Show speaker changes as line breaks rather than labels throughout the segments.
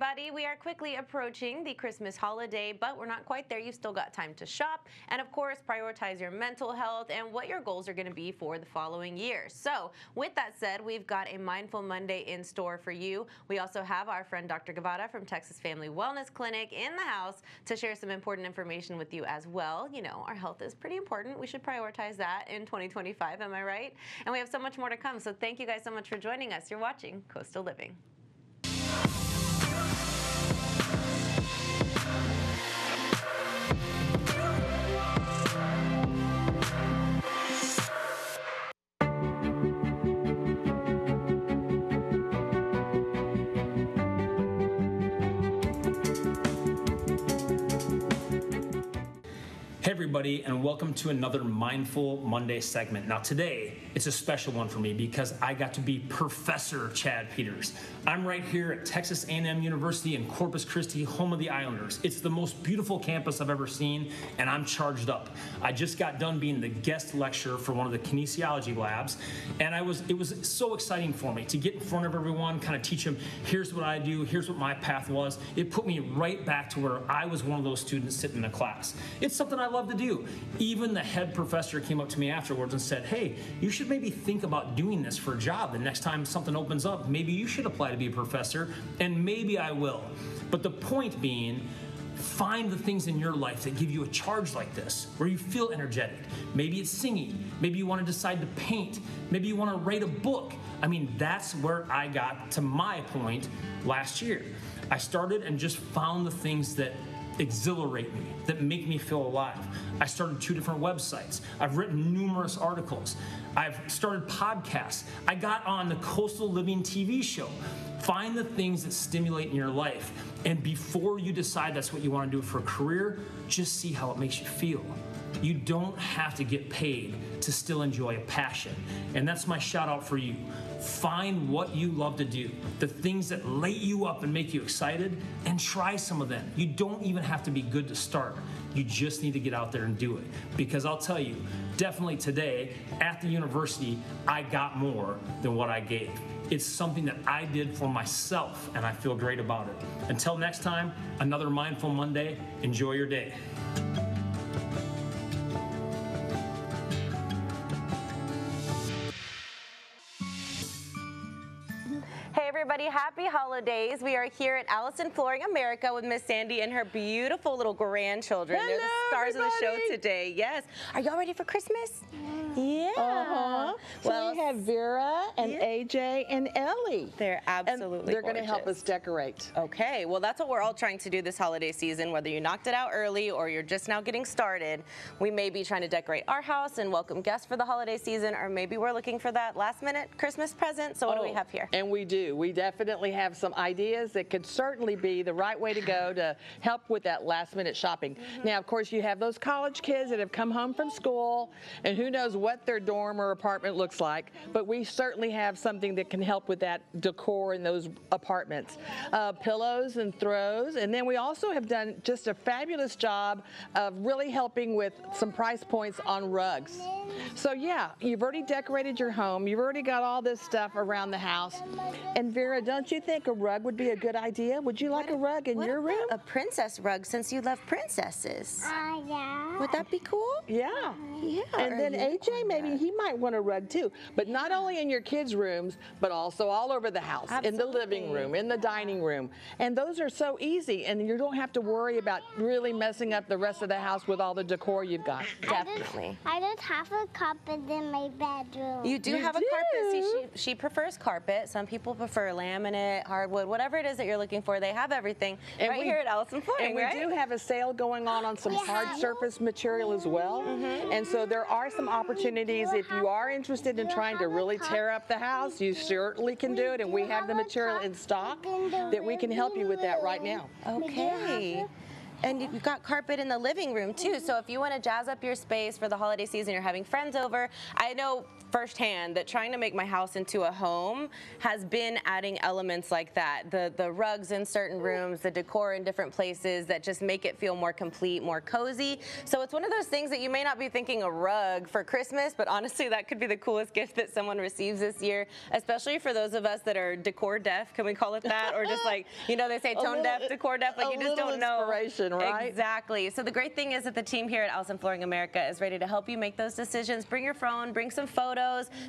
everybody. We are quickly approaching the Christmas holiday, but we're not quite there. You've still got time to shop and, of course, prioritize your mental health and what your goals are going to be for the following year. So, with that said, we've got a Mindful Monday in store for you. We also have our friend Dr. Guevara from Texas Family Wellness Clinic in the house to share some important information with you as well. You know, our health is pretty important. We should prioritize that in 2025, am I right? And we have so much more to come. So, thank you guys so much for joining us. You're watching Coastal Living.
Hey everybody, and welcome to another Mindful Monday segment. Now today, it's a special one for me because I got to be Professor Chad Peters. I'm right here at Texas A&M University in Corpus Christi, home of the Islanders. It's the most beautiful campus I've ever seen, and I'm charged up. I just got done being the guest lecturer for one of the kinesiology labs, and it was so exciting for me to get in front of everyone, kind of teach them, here's what I do, here's what my path was. It put me right back to where I was one of those students sitting in the class. It's something I love to do. Even the head professor came up to me afterwards and said, hey, you should maybe think about doing this for a job. The next time something opens up, maybe you should apply to be a professor, and maybe I will. But the point being, find the things in your life that give you a charge like this, where you feel energetic. Maybe it's singing. Maybe you want to decide to paint. Maybe you want to write a book. I mean, that's where I got to my point last year. I started and just found the things that exhilarate me, that make me feel alive. I started 2 different websites. I've written numerous articles. I've started podcasts. I got on the Coastal Living TV show. Find the things that stimulate in your life. And before you decide that's what you want to do for a career, just see how it makes you feel. You don't have to get paid to still enjoy a passion. And that's my shout out for you. Find what you love to do, the things that light you up and make you excited, and try some of them. You don't even have to be good to start. You just need to get out there and do it. Because I'll tell you, definitely today at the university, I got more than what I gave. It's something that I did for myself, and I feel great about it. Until next time, another Mindful Monday. Enjoy your day.
Hey everybody, happy holidays. We are here at Allison Flooring America with Miss Sandy and her beautiful little grandchildren.
Hello,
they're the stars
everybody.
of the show today. Yes. Are y'all ready for Christmas? Yeah.
So
Well,
we have Vera and
yeah.
AJ and Ellie.
They're absolutely
And they're going to help
gorgeous.
us decorate.
Okay, well that's what we're all trying to do this holiday season, whether you knocked it out early or you're just now getting started. We may be trying to decorate our house and welcome guests for the holiday season, or maybe we're looking for that last minute Christmas present. So what do we have here?
And we do. We definitely have some ideas that could certainly be the right way to go to help with that last minute shopping. Now, of course, you have those college kids that have come home from school, and who knows what their dorm or apartment looks like, but we certainly have something that can help with that decor in those apartments. Pillows and throws, and then we also have done just a fabulous job of really helping with some price points on rugs. So yeah, you've already decorated your home, you've already got all this stuff around the house, and Vera, don't you think a rug would be a good idea? Would you like a rug in your room?
A princess rug, since you love princesses.
Yeah.
Would that be cool?
Yeah.
Yeah.
And
or
then
a
AJ,
unicorn
maybe
rug.
he might want a rug too, but not only in your kids' rooms, but also all over the house, in the living
Absolutely.
room, in the dining room. And those are so easy, and you don't have to worry about really messing up the rest of the house with all the decor you've got.
Definitely.
I just have a carpet in my bedroom.
You do
You
have a carpet. See,
do?
she prefers carpet. Some people prefer laminate, hardwood, whatever it is that you're looking for. They have everything
And
right
we-
here at Allison Flooring,
And we
right?
do have a sale going on some hard surface material as well. And so there are some opportunities if you are interested in trying to really tear up the house, you certainly can do it. And we have the material in stock that we can help you with that right now.
Okay. And you've got carpet in the living room too. So if you want to jazz up your space for the holiday season, you're having friends over, I know firsthand that trying to make my house into a home has been adding elements like that. The rugs in certain rooms, the decor in different places that just make it feel more complete, more cozy. So it's one of those things that you may not be thinking a rug for Christmas, but honestly that could be the coolest gift that someone receives this year, especially for those of us that are decor deaf, can we call it that? Or just like, you know, they say tone deaf, decor deaf, like you just don't know.
Inspiration, right?
Exactly. So the great thing is that the team here at Allison Flooring America is ready to help you make those decisions. Bring your phone, bring some photos.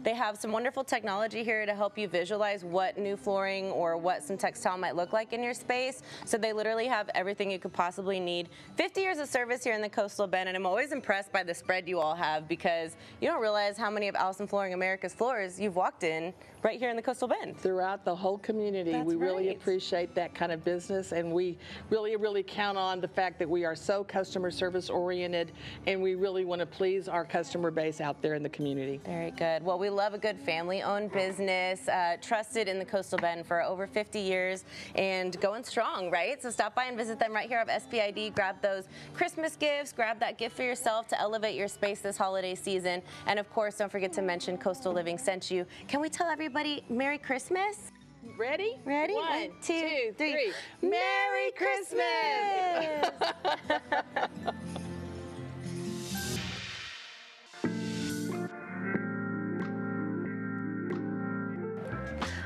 They have some wonderful technology here to help you visualize what new flooring or what some textile might look like in your space. So they literally have everything you could possibly need. 50 years of service here in the Coastal Bend, and I'm always impressed by the spread you all have because you don't realize how many of Allison Flooring America's floors you've walked in right here in the Coastal Bend.
Throughout the whole community.
That's
we really
right.
appreciate that kind of business, and we really count on the fact that we are so customer service oriented, and we really want to please our customer base out there in the community.
Very good. Well, we love a good family-owned business, trusted in the Coastal Bend for over 50 years and going strong, right? So stop by and visit them right here at SPID. Grab those Christmas gifts, grab that gift for yourself to elevate your space this holiday season. And of course, don't forget to mention Coastal Living sent you. Can we tell everybody Merry Christmas?
Ready?
Ready?
One, two, three.
Merry Christmas!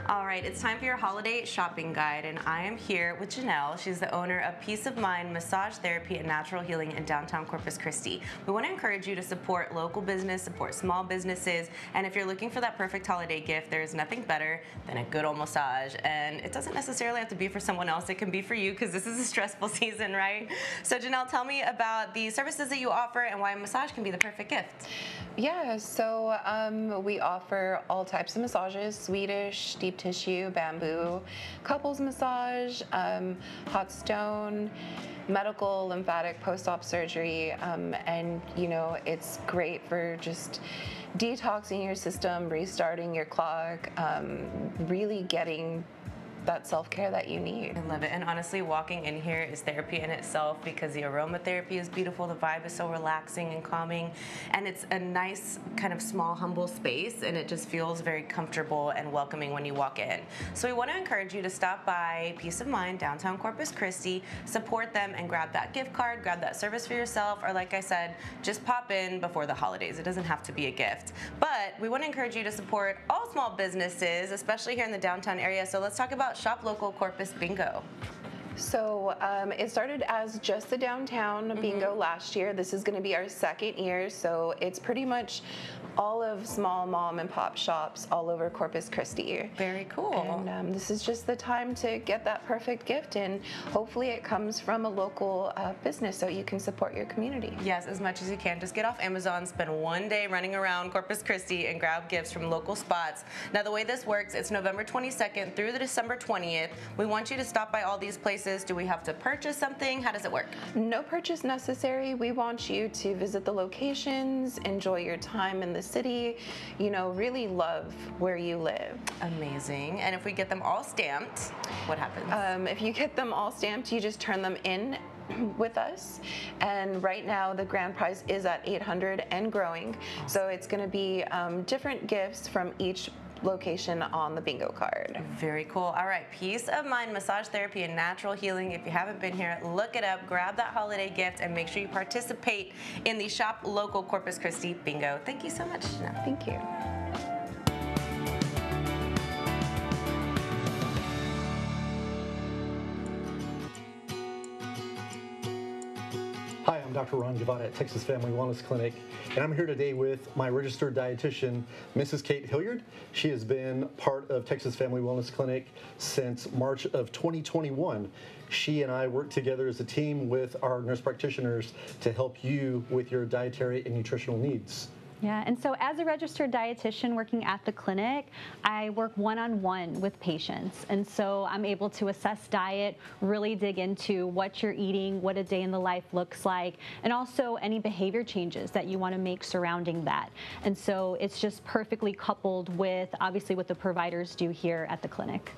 All right, it's time for your holiday shopping guide, and I am here with Janelle. She's the owner of Peace of Mind Massage Therapy and Natural Healing in downtown Corpus Christi. We want to encourage you to support local business, support small businesses, and if you're looking for that perfect holiday gift, there is nothing better than a good old massage. And it doesn't necessarily have to be for someone else, it can be for you because this is a stressful season, right? So Janelle, tell me about the services that you offer and why a massage can be the perfect gift.
Yeah, so we offer all types of massages: Swedish, deep tissue, bamboo, couples massage, hot stone, medical, lymphatic, post-op surgery, and you know, it's great for just detoxing your system, restarting your clock, really getting that self-care that you need.
I love it. And honestly, walking in here is therapy in itself because the aromatherapy is beautiful, the vibe is so relaxing and calming, and it's a nice kind of small, humble space, and it just feels very comfortable and welcoming when you walk in. So we want to encourage you to stop by Peace of Mind, downtown Corpus Christi, support them and grab that gift card, grab that service for yourself, or like I said, just pop in before the holidays. It doesn't have to be a gift. But we want to encourage you to support all small businesses, especially here in the downtown area. So let's talk about Shop Local Corpus Bingo.
So it started as just the downtown bingo last year. This is going to be our second year, so it's pretty much all of small mom and pop shops all over Corpus Christi.
Very cool.
And this is just the time to get that perfect gift, and hopefully it comes from a local business so you can support your community.
Yes, as much as you can. Just get off Amazon, spend one day running around Corpus Christi and grab gifts from local spots. Now the way this works, it's November 22nd through the December 20th. We want you to stop by all these places. Do we have to purchase something? How does it work?
No purchase necessary. We want you to visit the locations, enjoy your time in the city, you know, really love where you live.
Amazing. And if we get them all stamped, what happens?
If you get them all stamped, you just turn them in with us, and right now the grand prize is at $800 and growing. So it's going to be different gifts from each location on the bingo card.
Very cool. All right, Peace of Mind Massage Therapy and Natural Healing. If you haven't been here, look it up, grab that holiday gift, and make sure you participate in the Shop Local Corpus Christi Bingo. Thank you so much, Janelle.
Thank you.
Hi, I'm Dr. Ron Gavada at Texas Family Wellness Clinic, and I'm here today with my registered dietitian, Mrs. Kate Hilliard. She has been part of Texas Family Wellness Clinic since March of 2021. She and I work together as a team with our nurse practitioners to help you with your dietary and nutritional needs.
Yeah, and so as a registered dietitian working at the clinic, I work one-on-one with patients. And so I'm able to assess diet, really dig into what you're eating, what a day in the life looks like, and also any behavior changes that you want to make surrounding that. And so it's just perfectly coupled with, obviously, what the providers do here at the clinic.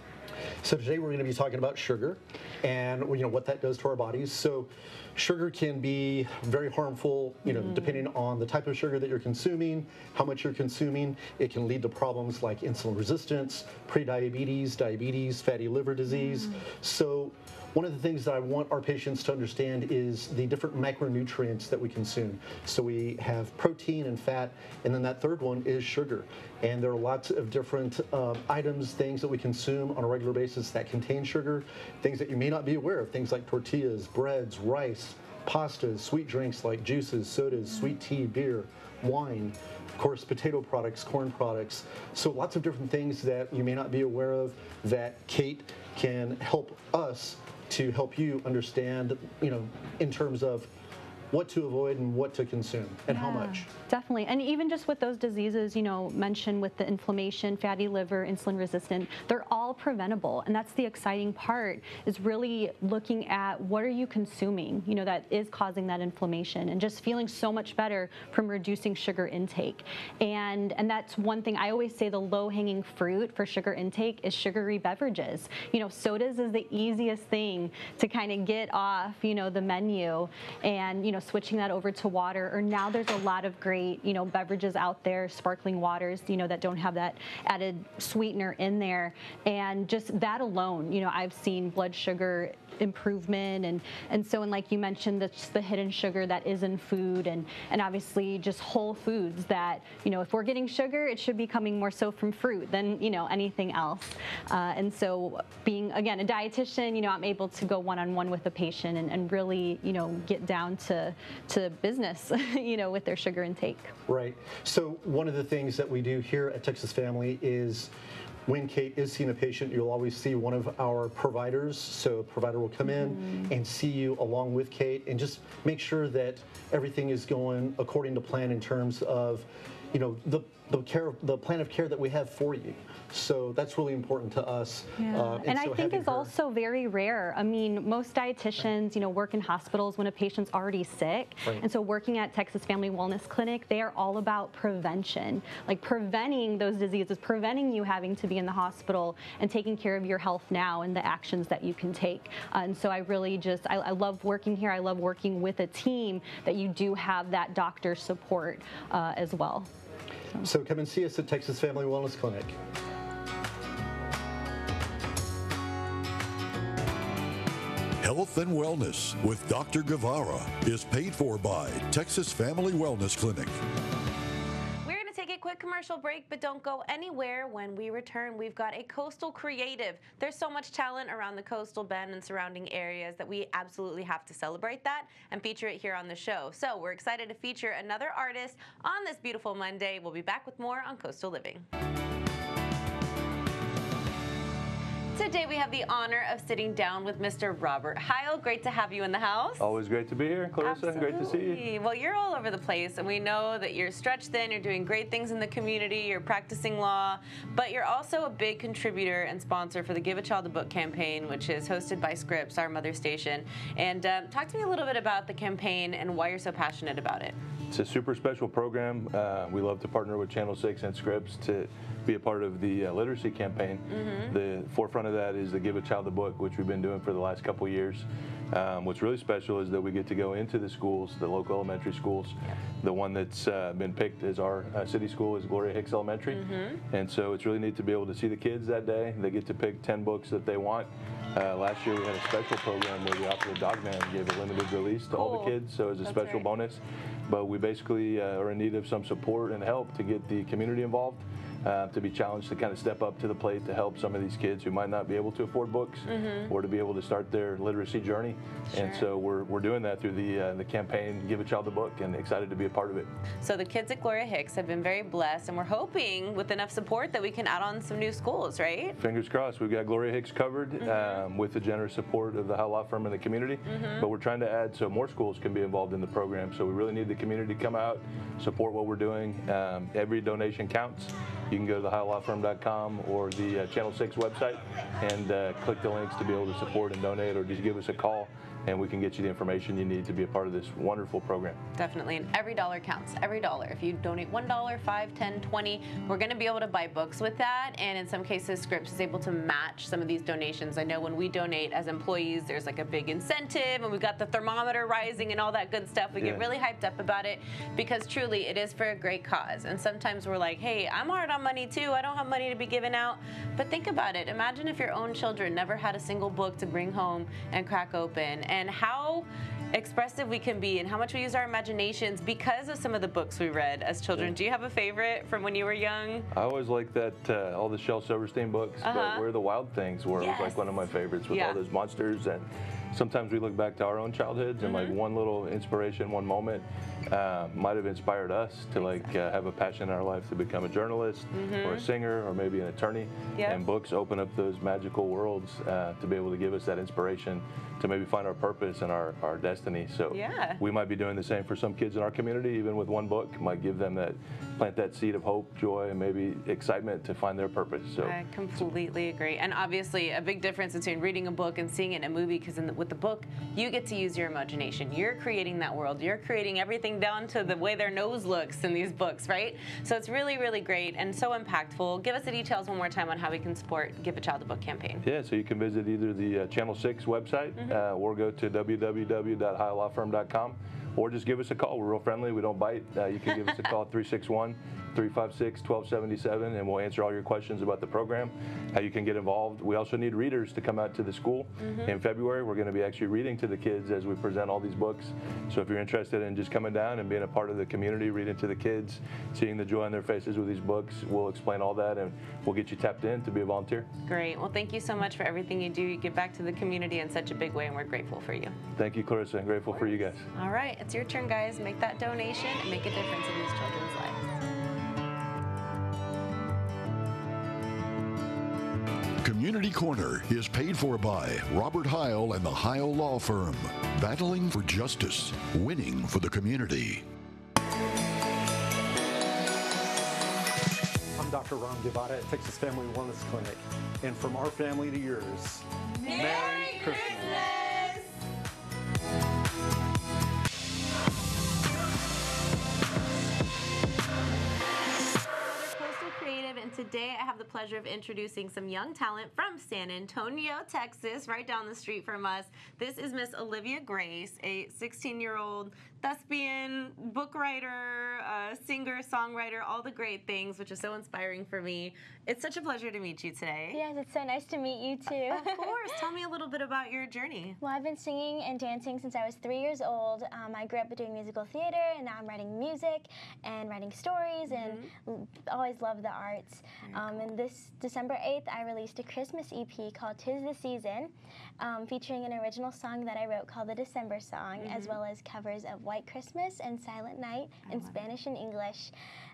So today we're going to be talking about sugar and what that does to our bodies. So sugar can be very harmful, depending on the type of sugar that you're consuming, how much you're consuming. It can lead to problems like insulin resistance, prediabetes, diabetes, fatty liver disease. So one of the things that I want our patients to understand is the different macronutrients that we consume. So we have protein and fat, and then that third one is sugar. And there are lots of different items, things that we consume on a regular basis that contain sugar, things that you may not be aware of, things like tortillas, breads, rice, pastas, sweet drinks like juices, sodas, sweet tea, beer, wine, of course, potato products, corn products. So lots of different things that you may not be aware of that Kate can help us to help you understand, in terms of what to avoid and what to consume and how much.
Definitely. And even just with those diseases, mentioned with the inflammation, fatty liver, insulin resistant, they're all preventable. And that's the exciting part, is really looking at what are you consuming, that is causing that inflammation, and just feeling so much better from reducing sugar intake. And that's one thing I always say, the low-hanging fruit for sugar intake is sugary beverages. Sodas is the easiest thing to kind of get off, the menu, and, switching that over to water. Or now there's a lot of great, beverages out there, sparkling waters, that don't have that added sweetener in there. And just that alone, I've seen blood sugar improvement, and like you mentioned, the hidden sugar that is in food, and obviously just whole foods that, if we're getting sugar, it should be coming more so from fruit than, anything else. And so being, again, a dietitian, I'm able to go one-on-one with a patient and really, get down to business, with their sugar intake.
Right. So one of the things that we do here at Texas Family is, when Kate is seeing a patient, you'll always see one of our providers. So a provider will come in and see you along with Kate and just make sure that everything is going according to plan in terms of, the plan of care that we have for you. So that's really important to us.
Yeah. And so I think is also very rare. I mean, most dietitians, work in hospitals when a patient's already sick.
Right.
And so working at Texas Family Wellness Clinic, they are all about prevention, like preventing those diseases, preventing you having to be in the hospital, and taking care of your health now and the actions that you can take. And so I really I love working here. I love working with a team that you do have that doctor support as well.
So come and see us at Texas Family Wellness Clinic.
Health and Wellness with Dr. Guevara is paid for by Texas Family Wellness Clinic.
We're going to take a quick commercial break, but don't go anywhere. When we return, we've got a coastal creative. There's so much talent around the coastal bend and surrounding areas that we absolutely have to celebrate that and feature it here on the show. So we're excited to feature another artist on this beautiful Monday. We'll be back with more on Coastal Living. Today we have the honor of sitting down with Mr. Robert Heil. Great to have you in the house.
Always great to be here, Clarissa.
Absolutely.
Great to see you.
Well, you're all over the place, and we know that you're stretched thin, you're doing great things in the community, you're practicing law, but you're also a big contributor and sponsor for the Give a Child a Book campaign, which is hosted by Scripps, our mother station. And talk to me a little bit about the campaign and why you're so passionate about it.
It's a super special program. We love to partner with Channel 6 and Scripps to be a part of the literacy campaign. The forefront of that is the Give a Child a Book, which we've been doing for the last couple years. What's really special is that we get to go into the schools, the local elementary schools. The one that's been picked as our city school is Gloria Hicks Elementary. And so it's really neat to be able to see the kids that day. They get to pick 10 books that they want. Last year we had a special program where the author of Dogman gave a limited release to all the kids, so it was a special bonus. But we basically are in need of some support and help to get the community involved. To be challenged to kind of step up to the plate to help some of these kids who might not be able to afford books or to be able to start their literacy journey. And so we're doing that through the campaign Give a Child a Book, and excited to be a part of it.
So the kids at Gloria Hicks have been very blessed, and we're hoping with enough support that we can add on some new schools, right?
Fingers crossed. We've got Gloria Hicks covered with the generous support of the Heil Law Firm and the community, but we're trying to add so more schools can be involved in the program. So we really need the community to come out, support what we're doing. Every donation counts. You can go to the HeilLawFirm.com or the Channel 6 website and click the links to be able to support and donate, or just give us a call and we can get you the information you need to be a part of this wonderful program.
Definitely, and every dollar counts, every dollar. If you donate $1, $5, $10, $20, we're going to be able to buy books with that, and in some cases, Scripps is able to match some of these donations. I know when we donate as employees, there's like a big incentive, and we've got the thermometer rising and all that good stuff. We get really hyped up about it because truly it is for a great cause. And sometimes we're like, hey, I'm hard on money too. I don't have money to be giving out. But think about it. Imagine if your own children never had a single book to bring home and crack open, and how expressive we can be and how much we use our imaginations because of some of the books we read as children. Do you have a favorite from when you were young?
I always liked that, all the Shel Silverstein books, but Where the Wild Things Were was like one of my favorites with all those monsters. And sometimes we look back to our own childhoods and like one little inspiration, one moment might have inspired us to like have a passion in our life to become a journalist or a singer or maybe an attorney. And books open up those magical worlds to be able to give us that inspiration to maybe find our purpose and our destiny. So we might be doing the same for some kids in our community, even with one book, might give them that, plant that seed of hope, joy, and maybe excitement to find their purpose. So
I completely agree. And obviously a big difference between reading a book and seeing it in a movie, because with the book, you get to use your imagination. You're creating that world. You're creating everything down to the way their nose looks in these books, right? So it's really, really great and so impactful. Give us the details one more time on how we can support Give a Child a Book campaign.
Yeah, so you can visit either the Channel 6 website or go to www.highlawfirm.com, or just give us a call. We're real friendly. We don't bite. You can give us a call at 361-356-1277, and we'll answer all your questions about the program, how you can get involved. We also need readers to come out to the school. In February, we're going to be actually reading to the kids as we present all these books. So if you're interested in just coming down and being a part of the community, reading to the kids, seeing the joy on their faces with these books, we'll explain all that, and we'll get you tapped in to be a volunteer.
Great. Well, thank you so much for everything you do. You give back to the community in such a big way, and we're grateful for you.
Thank you, Clarissa. I'm grateful for you guys.
All right. It's your turn, guys. Make that donation and make a difference in these children's lives.
Community Corner is paid for by Robert Heil and the Heil Law Firm. Battling for justice, winning for the community.
I'm Dr. Ron Guevara at Texas Family Wellness Clinic. And from our family to yours, Merry Christmas!
And today I have the pleasure of introducing some young talent from San Antonio, Texas, right down the street from us. This is Miss Olivia Grace, a 16-year-old thespian, book writer, singer, songwriter, all the great things, which is so inspiring for me. It's such a pleasure to meet you today.
Yes, it's so nice to meet you too.
Of course. Tell me a little bit about your journey.
Well, I've been singing and dancing since I was 3 years old. I grew up doing musical theater, and now I'm writing music and writing stories and always loved the arts. And this December 8th, I released a Christmas EP called 'Tis the Season, featuring an original song that I wrote called The December Song, as well as covers of White Christmas and Silent Night in Spanish and English.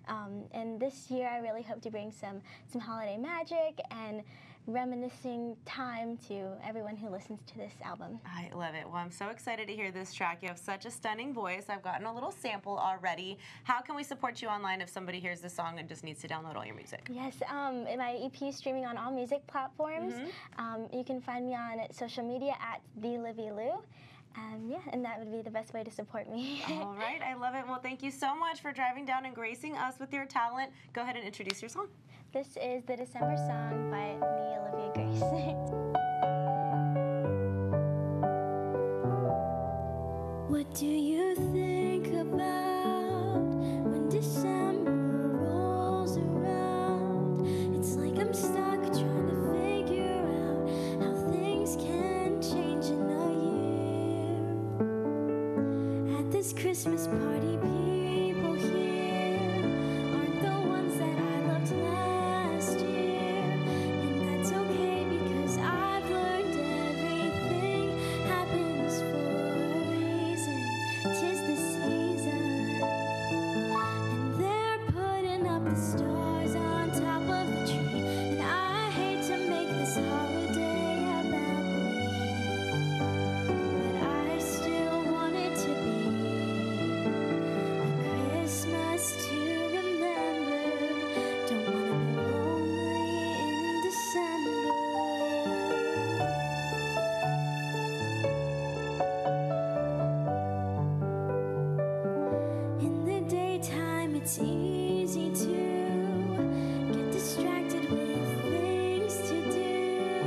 And this year, I really hope to bring some holiday magic and reminiscing time to everyone who listens to this album.
I love it. Well, I'm so excited to hear this track. You have such a stunning voice. I've gotten a little sample already. How can we support you online if somebody hears this song and just needs to download all your music?
Yes, my EP is streaming on all music platforms. You can find me on social media at TheLivyLou. Yeah, and that would be the best way to support me.
All right, I love it. Well, thank you so much for driving down and gracing us with your talent. Go ahead and introduce your song.
This is The December Song by me, Olivia Grace.
What do you think about when December rolls around? It's like I'm stuck trying to figure out how things can change in a year. At this Christmas party, people here aren't the ones that I loved last year. And that's okay because I've learned everything happens for a reason. 'Tis the season, and they're putting up the stars on top of the tree. And I hate to make this holiday about me, but I still want it to be. it's easy to get distracted with things to do.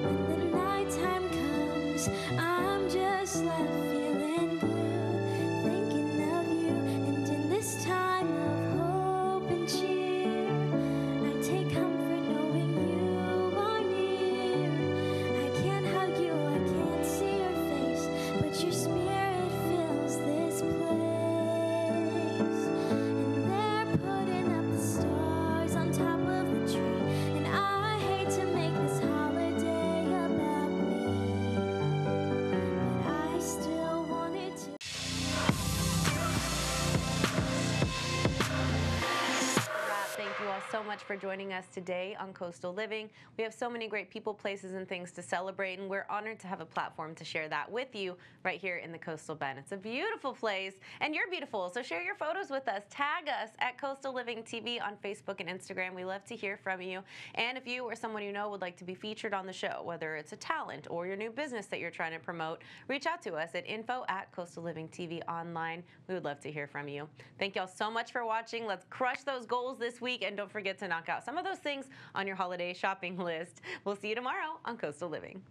But when the nighttime comes, I'm just left feeling blue, thinking of you. And in this time of hope and cheer, I take comfort knowing you are near. I can't hug you, I can't see your face, but your spirit fills this place. And they're putting up the stars on top of the tree, and I hate to make this holiday about me, but I still want it to.
Thank you all so much for joining us today on Coastal Living. We have so many great people, places, and things to celebrate, and we're honored to have a platform to share that with you right here in the Coastal Bend. It's a beautiful place, and you're beautiful, so share your photos with us. Tag us at Coastal Living TV on Facebook and Instagram. We love to hear from you. And if you or someone you know would like to be featured on the show, whether it's a talent or your new business that you're trying to promote, reach out to us at info@Coastal Living TV online. We would love to hear from you. Thank you all so much for watching. Let's crush those goals this week, and don't forget to knock out some of those things on your holiday shopping list. We'll see you tomorrow on Coastal Living.